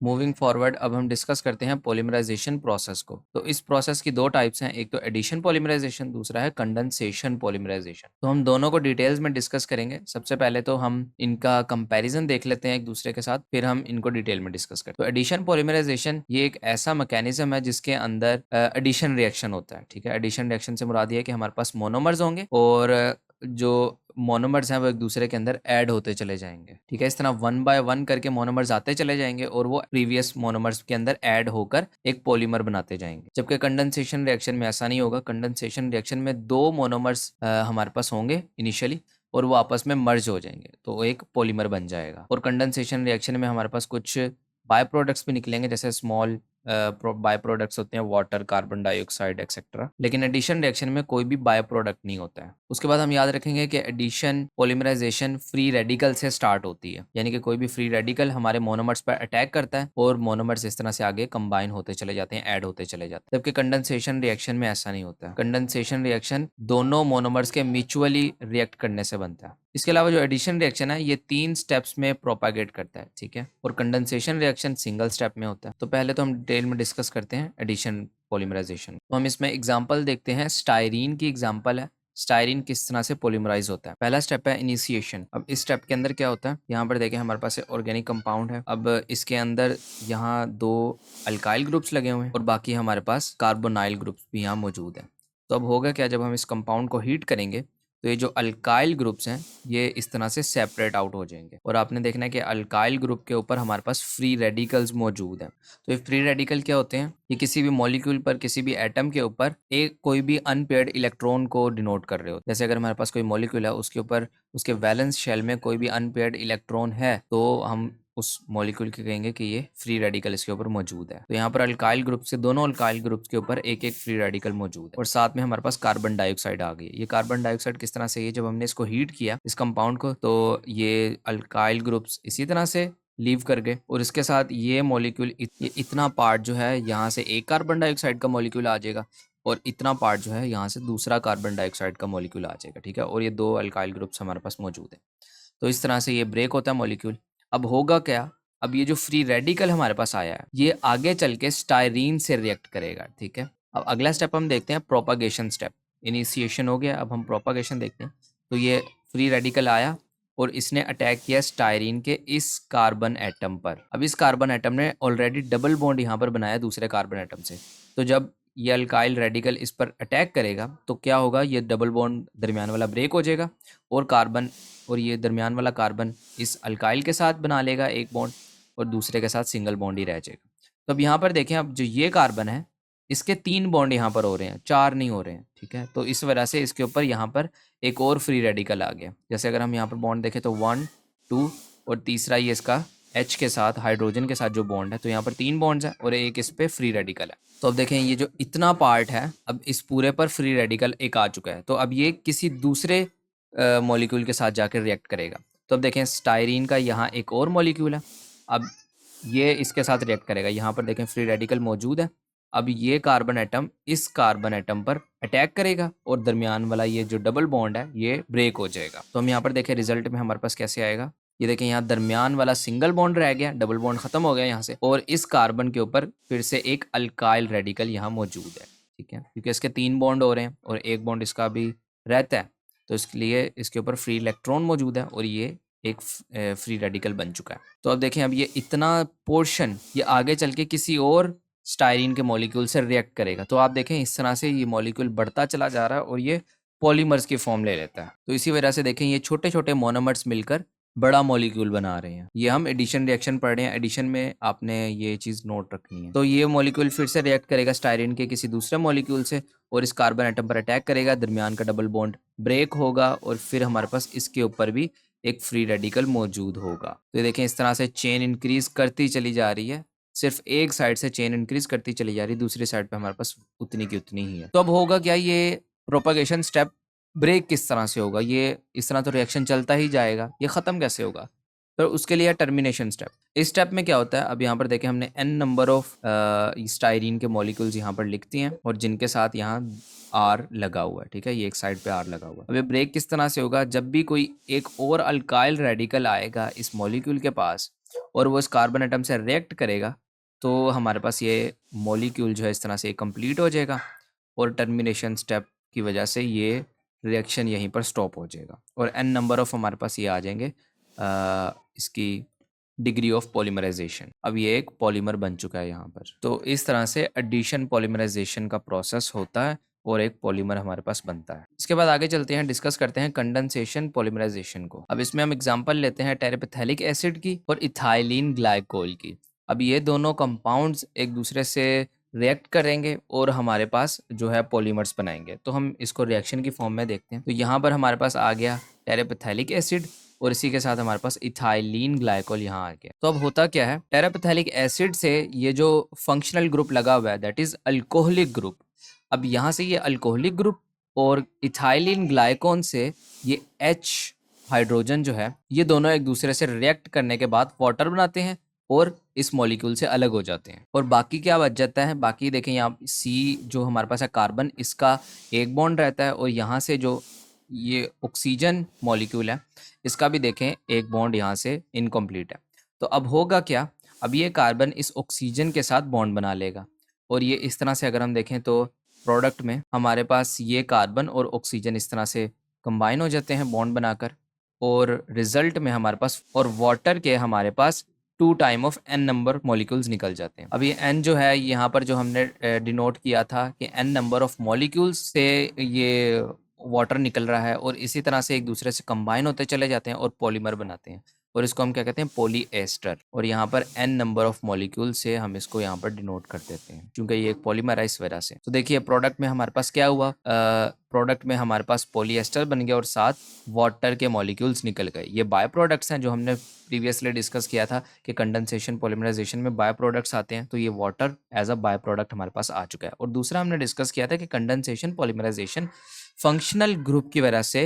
Moving forward अब हम discuss करते हैं पॉलीमराइजेशन प्रोसेस को। तो इस प्रोसेस की दो टाइप्स हैं, एक तो एडिशन पॉलीमराइजेशन, दूसरा है कंडेंसेशन पॉलीमराइजेशन। तो हम दोनों को डिटेल्स में डिस्कस करेंगे। सबसे पहले तो हम इनका कंपैरिजन देख लेते हैं एक दूसरे के साथ, फिर हम इनको डिटेल में डिस्कस करते हैं। तो एडिशन पॉलीमराइजेशन ये एक ऐसा मैकेनिज्म है जिसके अंदर एडिशन रिएक्शन होता है। ठीक है, एडिशन रिएक्शन से मुराद ये है कि हमारे पास मोनोमर्स होंगे और जो मोनोमर्स हैं वो एक दूसरे के अंदर ऐड होते चले जाएंगे। ठीक है, इस तरह 1 बाय 1 करके मोनोमर्स आते चले जाएंगे और वो प्रीवियस मोनोमर्स के अंदर ऐड होकर एक पॉलीमर बनाते जाएंगे। जबकि कंडेंसेशन रिएक्शन में ऐसा नहीं होगा। कंडेंसेशन रिएक्शन में दो मोनोमर्स हमारे पास होंगे इनिशियली और वो आपस में मर्ज हो जाएंगे तो एक पॉलीमर बन जाएगा। और कंडेंसेशन रिएक्शन में हमारे पास कुछ बाय प्रोडक्ट्स भी निकलेंगे, जैसे स्मॉल बाय प्रोडक्ट्स होते हैं, वाटर, कार्बन डाइऑक्साइड एक्सेट्रा। लेकिन एडिशन रिएक्शन में कोई भी बाय प्रोडक्ट नहीं होता है। उसके बाद हम याद रखेंगे कि एडिशन पॉलीमराइजेशन फ्री रेडिकल से स्टार्ट होती है, यानी कि कोई भी फ्री रेडिकल हमारे मोनोमर्स पर अटैक करता है और मोनोमर्स इस तरह से आगे कंबाइन होते चले जाते हैं, ऐड होते चले जाते हैं। जबकि कंडेंसेशन रिएक्शन में ऐसा नहीं होता है। कंडेंसेशन रिएक्शन दोनों मोनोमर्स के म्यूचुअली रिएक्ट करने से बनता है। इसके अलावा जो एडिशन रिएक्शन है ये 3 स्टेप्स में प्रोपागेट करता है। ठीक है, और कंडेंसेशन रिएक्शन सिंगल स्टेप में होता है। तो पहले तो हम डिटेल में डिस्कस करते हैं एडिशन पॉलीमराइजेशन। तो हम इसमें एग्जांपल देखते हैं। स्टायरीन की एग्जांपल है, स्टायरीन किस तरह से पॉलीमराइज होता है। पहला स्टेप है इनिशिएशन। अब इस स्टेप के अंदर क्या होता है, यहाँ पर देखें हमारे पास ऑर्गेनिक कंपाउंड है। अब इसके अंदर यहाँ 2 अल्काइल ग्रुप्स लगे हुए हैं और बाकी हमारे पास कार्बोनाइल ग्रुप्स भी यहाँ मौजूद है। तो अब होगा क्या, जब हम इस कंपाउंड को हीट करेंगे तो ये जो अल्काइल ग्रुप्स हैं ये इस तरह से सेपरेट आउट हो जाएंगे और आपने देखना है कि अल्काइल ग्रुप के ऊपर हमारे पास फ्री रेडिकल्स मौजूद हैं। तो ये फ्री रेडिकल क्या होते हैं, ये किसी भी मॉलिक्यूल पर, किसी भी एटम के ऊपर एक कोई भी अनपेयर्ड इलेक्ट्रॉन को डिनोट कर रहे हो। जैसे अगर हमारे पास कोई मॉलिक्यूल है, उसके ऊपर उसके वैलेंस शेल में कोई भी अनपेयर्ड इलेक्ट्रॉन है तो हम उस मॉलिक्यूल के कहेंगे कि ये फ्री रेडिकल इसके ऊपर मौजूद है। तो यहाँ पर अल्काइल ग्रुप से दोनों अल्काइल ग्रुप्स के ऊपर एक एक फ्री रेडिकल मौजूद है और साथ में हमारे पास कार्बन डाइऑक्साइड आ गई। ये कार्बन डाइऑक्साइड किस तरह से, ये जब हमने इसको हीट किया इस कंपाउंड को तो ये अल्काइल ग्रुप्स इसी तरह से लीव कर गए और इसके साथ ये मॉलिक्यूल ये इतना पार्ट जो है यहाँ से एक कार्बन डाइऑक्साइड का मॉलिक्यूल आ जाएगा और इतना पार्ट जो है यहाँ से दूसरा कार्बन डाइऑक्साइड का मॉलिक्यूल आ जाएगा। ठीक है, और ये 2 अल्काइल ग्रुप्स हमारे पास मौजूद है। तो इस तरह से ये ब्रेक होता है मॉलिक्यूल। अब होगा क्या, अब ये जो फ्री रेडिकल हमारे पास आया है ये आगे चल के स्टायरीन से रिएक्ट करेगा। ठीक है, अब अगला स्टेप हम देखते हैं प्रोपागेशन स्टेप। इनिशिएशन हो गया, अब हम प्रोपागेशन देखते हैं। तो ये फ्री रेडिकल आया और इसने अटैक किया स्टायरीन के इस कार्बन एटम पर। अब इस कार्बन एटम ने ऑलरेडी डबल बॉन्ड यहाँ पर बनाया दूसरे कार्बन एटम से। तो जब ये अल्काइल रेडिकल इस पर अटैक करेगा तो क्या होगा, ये डबल बॉन्ड दरमियान वाला ब्रेक हो जाएगा और कार्बन और ये दरमियान वाला कार्बन इस अल्काइल के साथ बना लेगा एक बॉन्ड और दूसरे के साथ सिंगल बॉन्ड ही रह जाएगा। तो अब यहाँ पर देखें, अब जो ये कार्बन है इसके 3 बॉन्ड यहाँ पर हो रहे हैं, 4 नहीं हो रहे हैं। ठीक है, तो इस वजह से इसके ऊपर यहाँ पर एक और फ्री रेडिकल आ गया। जैसे अगर हम यहाँ पर बॉन्ड देखें तो 1 2 और तीसरा ये इसका H के साथ हाइड्रोजन के साथ जो बॉन्ड है, तो यहाँ पर 3 बॉन्ड्स हैं और एक इस पे फ्री रेडिकल है। तो अब देखें ये जो इतना पार्ट है, अब इस पूरे पर फ्री रेडिकल एक आ चुका है। तो अब ये किसी दूसरे मॉलिक्यूल के साथ जाकर रिएक्ट करेगा। तो अब देखें स्टायरीन का यहाँ एक और मॉलिक्यूल है, अब ये इसके साथ रिएक्ट करेगा। यहाँ पर देखें फ्री रेडिकल मौजूद है। अब ये कार्बन एटम इस कार्बन एटम पर अटैक करेगा और दरमियान वाला ये जो डबल बॉन्ड है ये ब्रेक हो जाएगा। तो हम यहाँ पर देखें रिजल्ट में हमारे पास कैसे आएगा, ये देखें यहाँ दरमियान वाला सिंगल बॉन्ड रह गया, डबल बॉन्ड खत्म हो गया यहाँ से और इस कार्बन के ऊपर फिर से एक अल्काइल रेडिकल यहाँ मौजूद है। ठीक है, क्योंकि इसके 3 बॉन्ड हो रहे हैं और एक बॉन्ड इसका भी रहता है तो इसके लिए इसके ऊपर फ्री इलेक्ट्रॉन मौजूद है और ये एक फ्री रेडिकल बन चुका है। तो अब देखें, अब ये इतना पोर्शन ये आगे चल के किसी और स्टायरीन के मॉलिक्यूल से रिएक्ट करेगा। तो आप देखें इस तरह से ये मॉलिक्यूल बढ़ता चला जा रहा है और ये पॉलीमर्स की फॉर्म ले लेता है। तो इसी वजह से देखें ये छोटे छोटे मोनोमर्स मिलकर बड़ा मॉलिक्यूल बना रहे हैं। ये हम एडिशन रिएक्शन पढ़ रहे हैं, एडिशन में आपने ये चीज़ नोट रखनी है। तो ये मॉलिक्यूल फिर से रिएक्ट करेगा स्टायरीन के किसी दूसरे मॉलिक्यूल से और इस कार्बन एटम पर अटैक करेगा, दरमियान का डबल बॉन्ड ब्रेक होगा और फिर हमारे पास इसके ऊपर भी एक फ्री रेडिकल मौजूद होगा। तो ये देखें इस तरह से चेन इंक्रीज करती चली जा रही है, सिर्फ एक साइड से चेन इंक्रीज करती चली जा रही है, दूसरी साइड पे हमारे पास उतनी की उतनी ही है। तो अब होगा क्या, ये प्रोपागेशन स्टेप ब्रेक किस तरह से होगा, ये इस तरह तो रिएक्शन चलता ही जाएगा, ये ख़त्म कैसे होगा। तो उसके लिए टर्मिनेशन स्टेप। इस स्टेप में क्या होता है, अब यहाँ पर देखें हमने n नंबर ऑफ स्टायरीन के मॉलिक्यूल्स यहाँ पर लिखती हैं और जिनके साथ यहाँ R लगा हुआ है। ठीक है, ये एक साइड पे R लगा हुआ है। अब ये ब्रेक किस तरह से होगा, जब भी कोई एक और अल्काइल रेडिकल आएगा इस मॉलिक्यूल के पास और वो इस कार्बन एटम से रिएक्ट करेगा, तो हमारे पास ये मॉलिक्यूल जो है इस तरह से कंप्लीट हो जाएगा और टर्मिनेशन स्टेप की वजह से ये रिएक्शन यहीं पर स्टॉप हो जाएगा और n नंबर ऑफ हमारे पास ये आ जाएंगे इसकी डिग्री ऑफ पॉलीमराइजेशन। अब ये एक पॉलीमर बन चुका है यहाँ पर। तो इस तरह से एडिशन पॉलीमराइजेशन का प्रोसेस होता है और एक पॉलीमर हमारे पास बनता है। इसके बाद आगे चलते हैं, डिस्कस करते हैं कंडेंसेशन पॉलीमराइजेशन को। अब इसमें हम एग्जांपल लेते हैं टेरेपेथेलिक एसिड की और इथाइलिन ग्लाइकोल की। अब ये दोनों कंपाउंड्स एक दूसरे से रिएक्ट करेंगे और हमारे पास जो है पॉलीमर्स बनाएंगे। तो हम इसको रिएक्शन की फॉर्म में देखते हैं। तो यहाँ पर हमारे पास आ गया टेरेपेथेलिक एसिड और इसी के साथ हमारे पास इथाइलिन ग्लाइकोल यहाँ आ गया। तो अब होता क्या है, टेरेपेथेलिक एसिड से ये जो फंक्शनल ग्रुप लगा हुआ है दैट इज अल्कोहलिक ग्रुप। अब यहाँ से ये अल्कोहलिक ग्रुप और इथाइलिन ग्लाइकोन से ये H हाइड्रोजन जो है ये दोनों एक दूसरे से रिएक्ट करने के बाद वाटर बनाते हैं और इस मॉलिक्यूल से अलग हो जाते हैं। और बाकी क्या बच जाता है, बाकी देखें यहाँ C जो हमारे पास है कार्बन, इसका एक बॉन्ड रहता है और यहाँ से जो ये ऑक्सीजन मॉलिक्यूल है इसका भी देखें एक बॉन्ड यहाँ से इनकम्प्लीट है। तो अब होगा क्या, अब ये कार्बन इस ऑक्सीजन के साथ बॉन्ड बना लेगा और ये इस तरह से अगर हम देखें तो प्रोडक्ट में हमारे पास ये कार्बन और ऑक्सीजन इस तरह से कंबाइन हो जाते हैं बॉन्ड बनाकर और रिजल्ट में हमारे पास और वाटर के हमारे पास 2 time of n number molecules निकल जाते हैं। अब ये n जो है यहाँ पर जो हमने डिनोट किया था कि n नंबर ऑफ मॉलिक्यूल्स से ये वाटर निकल रहा है और इसी तरह से एक दूसरे से कंबाइन होते चले जाते हैं और पॉलीमर बनाते हैं और इसको हम क्या कहते हैं, पॉलीएस्टर। और यहाँ पर n नंबर ऑफ मॉलिक्यूल से हम इसको यहाँ पर डिनोट कर देते हैं क्योंकि ये एक पॉलीमर है इस वजह से। तो देखिए प्रोडक्ट में हमारे पास क्या हुआ, प्रोडक्ट में हमारे पास पॉलीएस्टर बन गया और साथ वाटर के मॉलिक्यूल्स निकल गए। ये बाय प्रोडक्ट्स हैं जो हमने प्रीवियसली डिस्कस किया था कि कंडेंसेशन पॉलीमराइजेशन में बाय प्रोडक्ट्स आते हैं, तो ये water as a by product हमारे पास आ चुका है। और दूसरा हमने डिस्कस किया था कि कंडेंसेशन पॉलीमराइजेशन फंक्शनल ग्रुप की वजह से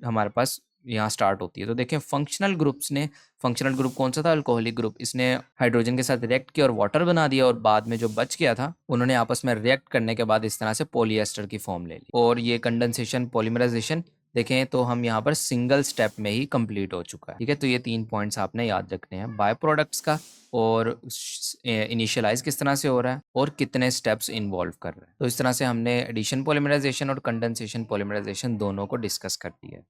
हमारे पास यहाँ स्टार्ट होती है। तो देखें फंक्शनल ग्रुप्स ने, फंक्शनल ग्रुप कौन सा था, अल्कोहलिक ग्रुप, इसने हाइड्रोजन के साथ रिएक्ट किया और वाटर बना दिया और बाद में जो बच गया था उन्होंने आपस में रिएक्ट करने के बाद इस तरह से पॉलीएस्टर की फॉर्म ले ली। और ये कंडेंसेशन पॉलीमराइजेशन देखें तो हम यहाँ पर सिंगल स्टेप में ही कंप्लीट हो चुका है। ठीक है, तो ये 3 पॉइंट्स आपने याद रखने हैं, बाय प्रोडक्ट्स का और इनिशियलाइज किस तरह से हो रहा है और कितने स्टेप्स इन्वॉल्व कर रहे हैं। तो इस तरह से हमने एडिशन पॉलीमराइजेशन और कंडेंसेशन पॉलीमराइजेशन दोनों को डिस्कस कर दिया है।